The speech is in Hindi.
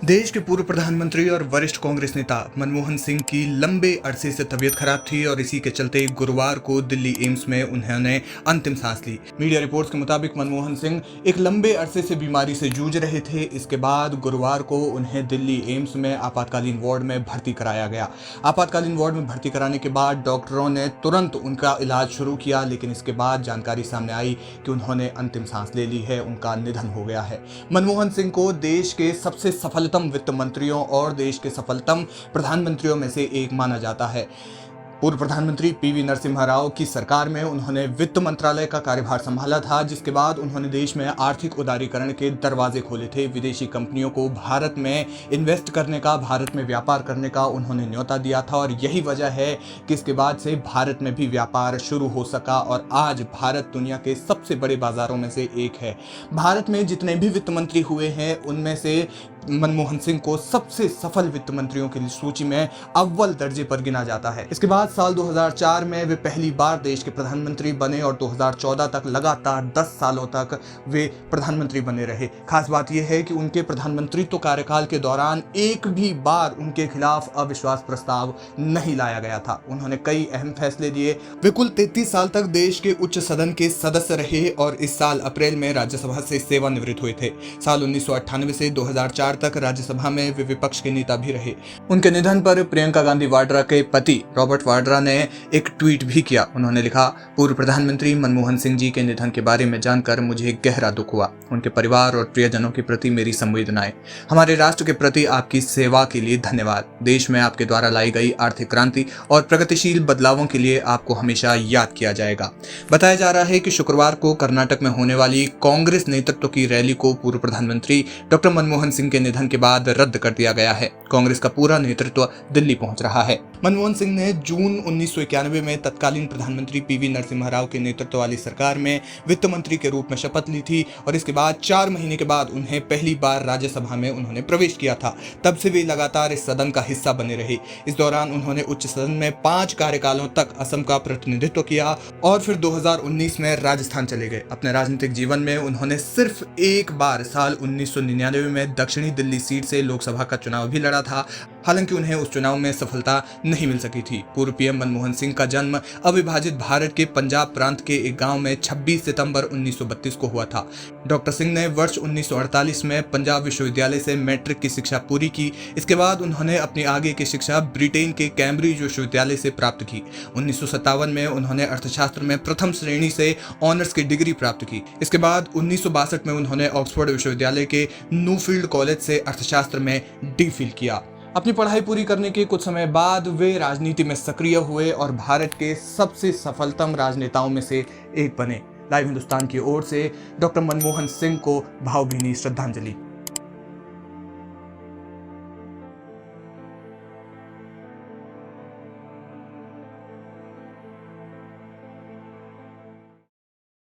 देश के पूर्व प्रधानमंत्री और वरिष्ठ कांग्रेस नेता मनमोहन सिंह की लंबे अरसे से तबीयत खराब थी और इसी के चलते गुरुवार को दिल्ली एम्स में उन्होंने अंतिम सांस ली। मीडिया रिपोर्ट्स के मुताबिक मनमोहन सिंह एक लंबे अरसे से बीमारी से जूझ रहे थे। इसके बाद गुरुवार को उन्हें दिल्ली एम्स में आपातकालीन वार्ड में भर्ती कराया गया। आपातकालीन वार्ड में भर्ती कराने के बाद डॉक्टरों ने तुरंत उनका इलाज शुरू किया, लेकिन इसके बाद जानकारी सामने आई कि उन्होंने अंतिम सांस ले ली है, उनका निधन हो गया है। मनमोहन सिंह को देश के सबसे सफलतम वित्त मंत्रियों और देश के सफलतम प्रधानमंत्रियों में से एक माना जाता है। पूर्व प्रधानमंत्री पीवी नरसिम्हा राव की सरकार में उन्होंने वित्त मंत्रालय का कार्यभार संभाला था, जिसके बाद उन्होंने देश में आर्थिक उदारीकरण के दरवाजे खोले थे। विदेशी कंपनियों को भारत में इन्वेस्ट करने का, भारत में व्यापार करने का उन्होंने न्योता दिया था और यही वजह है कि इसके बाद से भारत में भी व्यापार शुरू हो सका और आज भारत दुनिया के सबसे बड़े बाजारों में से एक है। भारत में जितने भी वित्त मंत्री हुए हैं उनमें से मनमोहन सिंह को सबसे सफल वित्त मंत्रियों की सूची में अव्वल दर्जे पर गिना जाता है। इसके बाद साल 2004 में वे पहली बार देश के प्रधानमंत्री बने और 2014 तक लगातार 10 सालों तक वे प्रधानमंत्री बने रहे। खास बात यह है कि उनके प्रधानमंत्रित्व कार्यकाल के दौरान एक भी बार उनके खिलाफ अविश्वास प्रस्ताव नहीं लाया गया था। उन्होंने कई अहम फैसले लिए। वे कुल 33 साल तक देश के उच्च सदन के सदस्य रहे और इस साल अप्रैल में राज्यसभा से सेवानिवृत्त हुए थे। साल 1998 से 2004 तक राज्यसभा में वे विपक्ष के नेता भी रहे। उनके निधन पर प्रियंका गांधी वाड्रा के पति रॉबर्ट वाड्रा ने एक ट्वीट भी किया। उन्होंने लिखा, पूर्व प्रधानमंत्री मनमोहन सिंह जी के निधन के बारे में जानकर मुझे गहरा दुख हुआ। उनके परिवार और प्रियजनों के प्रति मेरी संवेदनाएं। हमारे राष्ट्र के प्रति आपकी सेवा के लिए धन्यवाद। देश में आपके द्वारा लाई गई आर्थिक क्रांति और प्रगतिशील बदलावों के लिए आपको हमेशा याद किया जाएगा। बताया जा रहा है कि शुक्रवार को कर्नाटक में होने वाली कांग्रेस नेतृत्व की रैली को पूर्व प्रधानमंत्री डॉक्टर मनमोहन सिंह के निधन के बाद रद्द कर दिया गया है। कांग्रेस का पूरा नेतृत्व दिल्ली पहुंच रहा है। मनमोहन सिंह ने जून 1991 में तत्कालीन प्रधानमंत्री पीवी नरसिम्हा राव के नेतृत्व वाली सरकार में वित्त मंत्री के रूप में शपथ ली थी और इसके बाद 4 महीने के बाद उन्हें पहली बार राज्यसभा में उन्होंने प्रवेश किया था। तब से वे लगातार इस सदन का हिस्सा बने रहे। इस दौरान उन्होंने उच्च सदन में 5 कार्यकालों तक असम का प्रतिनिधित्व किया और फिर 2019 में राजस्थान चले गए। अपने राजनीतिक जीवन में उन्होंने सिर्फ एक बार साल 1999 में दक्षिणी दिल्ली सीट से लोकसभा का चुनाव भी लड़ा था। हालांकि उन्हें उस चुनाव में सफलता नहीं मिल सकी थी। पूर्व पीएम मनमोहन सिंह का जन्म अविभाजित भारत के पंजाब प्रांत के एक गांव में 26 सितंबर 1932 को हुआ था। डॉक्टर सिंह ने वर्ष 1948 में पंजाब विश्वविद्यालय से मैट्रिक की शिक्षा पूरी की। इसके बाद उन्होंने अपनी आगे की शिक्षा ब्रिटेन के कैम्ब्रिज विश्वविद्यालय से प्राप्त की। 1957 में उन्होंने अर्थशास्त्र में प्रथम श्रेणी से ऑनर्स की डिग्री प्राप्त की। इसके बाद 1962 में उन्होंने ऑक्सफोर्ड विश्वविद्यालय के न्यूफील्ड कॉलेज से अर्थशास्त्र में डी.फिल किया। अपनी पढ़ाई पूरी करने के कुछ समय बाद वे राजनीति में सक्रिय हुए और भारत के सबसे सफलतम राजनेताओं में से एक बने। लाइव हिंदुस्तान की ओर से डॉक्टर मनमोहन सिंह को भावभीनी श्रद्धांजलि।